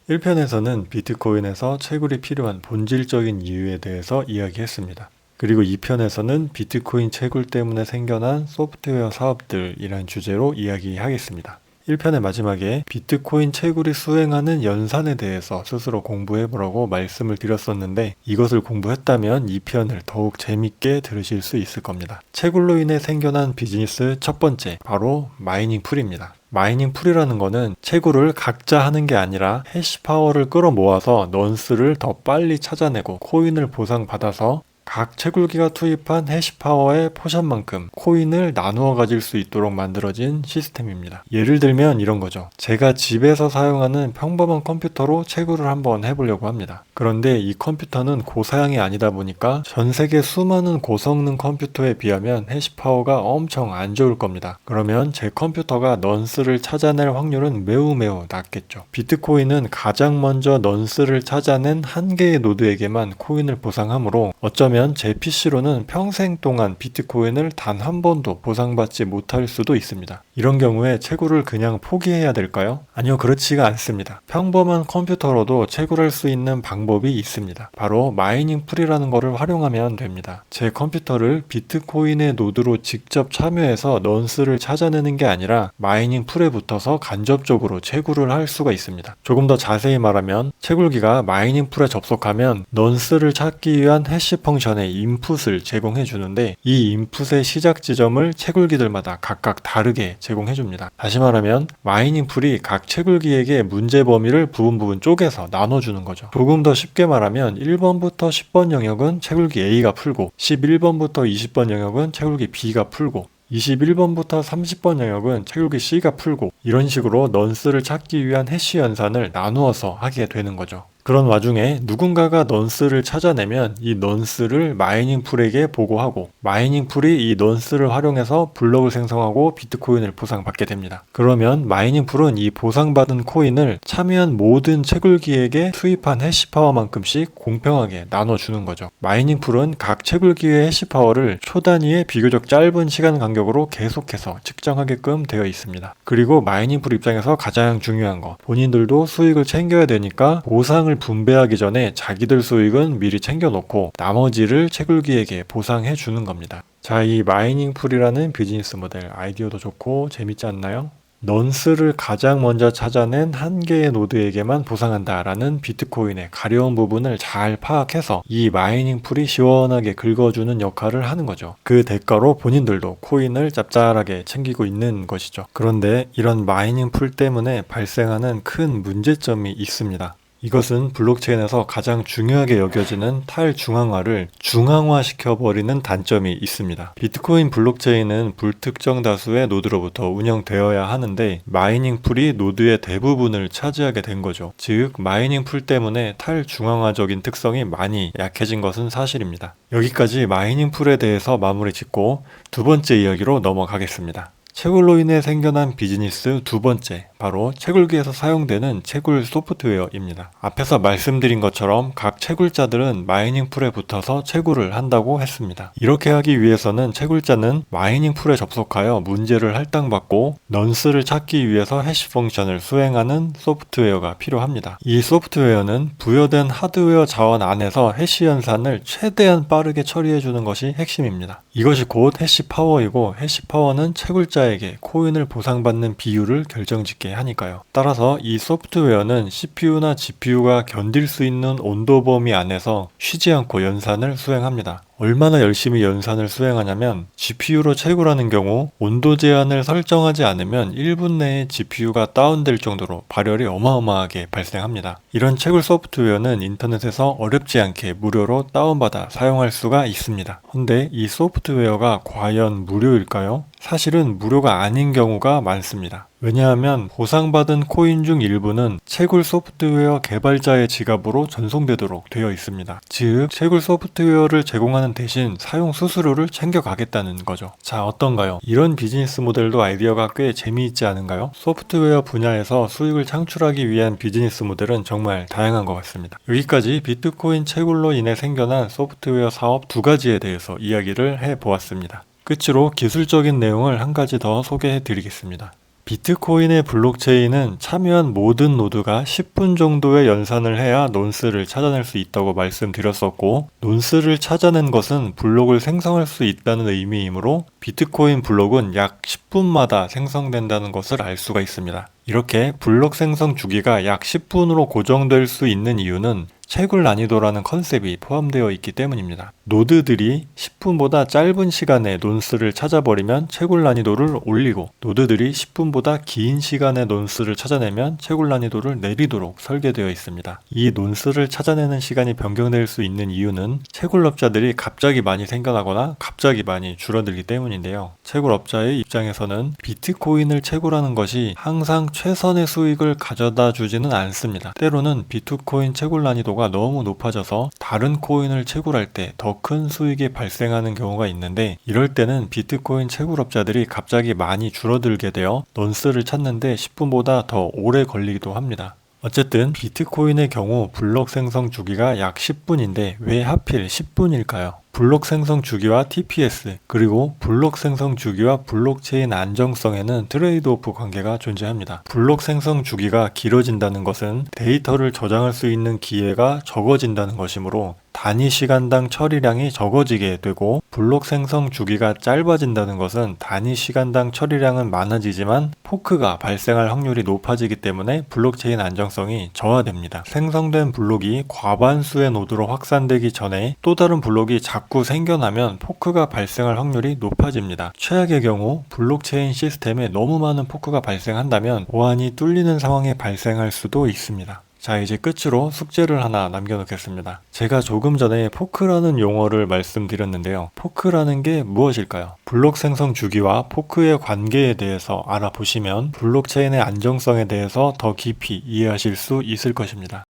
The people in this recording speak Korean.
1편에서는 비트코인에서 채굴이 필요한 본질적인 이유에 대해서 이야기했습니다. 그리고 2편에서는 비트코인 채굴 때문에 생겨난 소프트웨어 사업들이란 주제로 이야기하겠습니다. 1편의 마지막에 비트코인 채굴이 수행하는 연산에 대해서 스스로 공부해보라고 말씀을 드렸었는데, 이것을 공부했다면 2편을 더욱 재밌게 들으실 수 있을 겁니다. 채굴로 인해 생겨난 비즈니스 첫 번째, 바로 마이닝 풀입니다. 마이닝 풀이라는 거는 채굴을 각자 하는 게 아니라 해시파워를 끌어모아서 넌스를 더 빨리 찾아내고 코인을 보상받아서 각 채굴기가 투입한 해시파워의 포션만큼 코인을 나누어 가질 수 있도록 만들어진 시스템입니다. 예를 들면 이런 거죠. 제가 집에서 사용하는 평범한 컴퓨터로 채굴을 한번 해보려고 합니다. 그런데 이 컴퓨터는 고사양이 아니다 보니까 전 세계 수많은 고성능 컴퓨터에 비하면 해시파워가 엄청 안 좋을 겁니다. 그러면 제 컴퓨터가 넌스를 찾아낼 확률은 매우 낮겠죠. 비트코인은 가장 먼저 넌스를 찾아낸 한 개의 노드에게만 코인을 보상하므로 어쩌면 제 PC로는 평생 동안 비트코인을 단 한 번도 보상받지 못할 수도 있습니다. 이런 경우에 채굴을 그냥 포기해야 될까요? 아니요, 그렇지가 않습니다. 평범한 컴퓨터로도 채굴할 수 있는 방법이 있습니다. 바로 마이닝 풀이라는 것을 활용하면 됩니다. 제 컴퓨터를 비트코인의 노드로 직접 참여해서 넌스를 찾아내는 게 아니라 마이닝 풀에 붙어서 간접적으로 채굴을 할 수가 있습니다. 조금 더 자세히 말하면 채굴기가 마이닝 풀에 접속하면 넌스를 찾기 위한 해시 펑션의 인풋을 제공해 주는데, 이 인풋의 시작 지점을 채굴기들마다 각각 다르게 제공해 줍니다. 다시 말하면 마이닝 풀이 각 채굴기에게 문제 범위를 부분 쪼개서 나눠주는 거죠. 조금 더 쉽게 말하면 1번부터 10번 영역은 채굴기 A가 풀고, 11번부터 20번 영역은 채굴기 B가 풀고, 21번부터 30번 영역은 채굴기 C가 풀고, 이런 식으로 넌스를 찾기 위한 해시 연산을 나누어서 하게 되는 거죠. 그런 와중에 누군가가 넌스를 찾아내면 이 넌스를 마이닝 풀에게 보고하고, 마이닝 풀이 이 넌스를 활용해서 블록을 생성하고 비트코인을 보상받게 됩니다. 그러면 마이닝 풀은 이 보상받은 코인을 참여한 모든 채굴기에게 투입한 해시파워만큼씩 공평하게 나눠주는 거죠. 마이닝 풀은 각 채굴기의 해시파워를 초 단위의 비교적 짧은 시간 간격으로 계속해서 측정하게끔 되어 있습니다. 그리고 마이닝 풀 입장에서 가장 중요한 거, 본인들도 수익을 챙겨야 되니까 보상을 분배하기 전에 자기들 수익은 미리 챙겨놓고 나머지를 채굴기에게 보상해 주는 겁니다. 자, 이 마이닝 풀이라는 비즈니스 모델, 아이디어도 좋고 재밌지 않나요? 넌스를 가장 먼저 찾아낸 한 개의 노드에게만 보상한다라는 비트코인의 가려운 부분을 잘 파악해서 이 마이닝 풀이 시원하게 긁어주는 역할을 하는 거죠. 그 대가로 본인들도 코인을 짭짤하게 챙기고 있는 것이죠. 그런데 이런 마이닝 풀 때문에 발생하는 큰 문제점이 있습니다. 이것은 블록체인에서 가장 중요하게 여겨지는 탈중앙화를 중앙화시켜버리는 단점이 있습니다. 비트코인 블록체인은 불특정 다수의 노드로부터 운영되어야 하는데, 마이닝 풀이 노드의 대부분을 차지하게 된 거죠. 즉, 마이닝 풀 때문에 탈중앙화적인 특성이 많이 약해진 것은 사실입니다. 여기까지 마이닝 풀에 대해서 마무리 짓고 두 번째 이야기로 넘어가겠습니다. 채굴로 인해 생겨난 비즈니스 두 번째, 바로 채굴기에서 사용되는 채굴 소프트웨어입니다. 앞에서 말씀드린 것처럼 각 채굴자들은 마이닝 풀에 붙어서 채굴을 한다고 했습니다. 이렇게 하기 위해서는 채굴자는 마이닝 풀에 접속하여 문제를 할당받고 넌스를 찾기 위해서 해시 펑션을 수행하는 소프트웨어가 필요합니다. 이 소프트웨어는 부여된 하드웨어 자원 안에서 해시 연산을 최대한 빠르게 처리해주는 것이 핵심입니다. 이것이 곧 해시 파워이고, 해시 파워는 채굴자에게 코인을 보상받는 비율을 결정짓게 하니까요. 따라서 이 소프트웨어는 CPU나 GPU가 견딜 수 있는 온도 범위 안에서 쉬지 않고 연산을 수행합니다. 얼마나 열심히 연산을 수행하냐면, GPU로 채굴하는 경우 온도 제한을 설정하지 않으면 1분 내에 GPU가 다운될 정도로 발열이 어마어마하게 발생합니다. 이런 채굴 소프트웨어는 인터넷에서 어렵지 않게 무료로 다운받아 사용할 수가 있습니다. 근데 이 소프트웨어가 과연 무료일까요? 사실은 무료가 아닌 경우가 많습니다. 왜냐하면 보상받은 코인 중 일부는 채굴 소프트웨어 개발자의 지갑으로 전송되도록 되어 있습니다. 즉, 채굴 소프트웨어를 제공하는 대신 사용 수수료를 챙겨가겠다는 거죠. 자, 어떤가요? 이런 비즈니스 모델도 아이디어가 꽤 재미있지 않은가요? 소프트웨어 분야에서 수익을 창출하기 위한 비즈니스 모델은 정말 다양한 것 같습니다. 여기까지 비트코인 채굴로 인해 생겨난 소프트웨어 사업 두 가지에 대해서 이야기를 해보았습니다. 끝으로 기술적인 내용을 한 가지 더 소개해 드리겠습니다. 비트코인의 블록체인은 참여한 모든 노드가 10분 정도의 연산을 해야 논스를 찾아낼 수 있다고 말씀드렸었고, 논스를 찾아낸 것은 블록을 생성할 수 있다는 의미이므로 비트코인 블록은 약 10분마다 생성된다는 것을 알 수가 있습니다. 이렇게 블록 생성 주기가 약 10분으로 고정될 수 있는 이유는 채굴 난이도라는 컨셉이 포함되어 있기 때문입니다. 노드들이 10분보다 짧은 시간에 논스를 찾아버리면 채굴 난이도를 올리고, 노드들이 10분보다 긴 시간에 논스를 찾아내면 채굴 난이도를 내리도록 설계되어 있습니다. 이 논스를 찾아내는 시간이 변경될 수 있는 이유는 채굴업자들이 갑자기 많이 생겨나거나 갑자기 많이 줄어들기 때문인데요. 채굴업자의 입장에서는 비트코인을 채굴하는 것이 항상 최선의 수익을 가져다 주지는 않습니다. 때로는 비트코인 채굴 난이도가 너무 높아져서 다른 코인을 채굴할 때 더 큰 수익이 발생하는 경우가 있는데, 이럴 때는 비트코인 채굴업자들이 갑자기 많이 줄어들게 되어 논스를 찾는데 10분보다 더 오래 걸리기도 합니다. 어쨌든 비트코인의 경우 블록 생성 주기가 약 10분인데 왜 하필 10분일까요? 블록 생성 주기와 TPS, 그리고 블록 생성 주기와 블록체인 안정성에는 트레이드오프 관계가 존재합니다. 블록 생성 주기가 길어진다는 것은 데이터를 저장할 수 있는 기회가 적어진다는 것이므로 단위 시간당 처리량이 적어지게 되고, 블록 생성 주기가 짧아진다는 것은 단위 시간당 처리량은 많아지지만 포크가 발생할 확률이 높아지기 때문에 블록체인 안정성이 저하됩니다. 생성된 블록이 과반수의 노드로 확산되기 전에 또 다른 블록이 자꾸 생겨나면 포크가 발생할 확률이 높아집니다. 최악의 경우 블록체인 시스템에 너무 많은 포크가 발생한다면 보안이 뚫리는 상황이 발생할 수도 있습니다. 자, 이제 끝으로 숙제를 하나 남겨놓겠습니다. 제가 조금 전에 포크라는 용어를 말씀드렸는데요. 포크라는 게 무엇일까요? 블록 생성 주기와 포크의 관계에 대해서 알아보시면 블록체인의 안정성에 대해서 더 깊이 이해하실 수 있을 것입니다.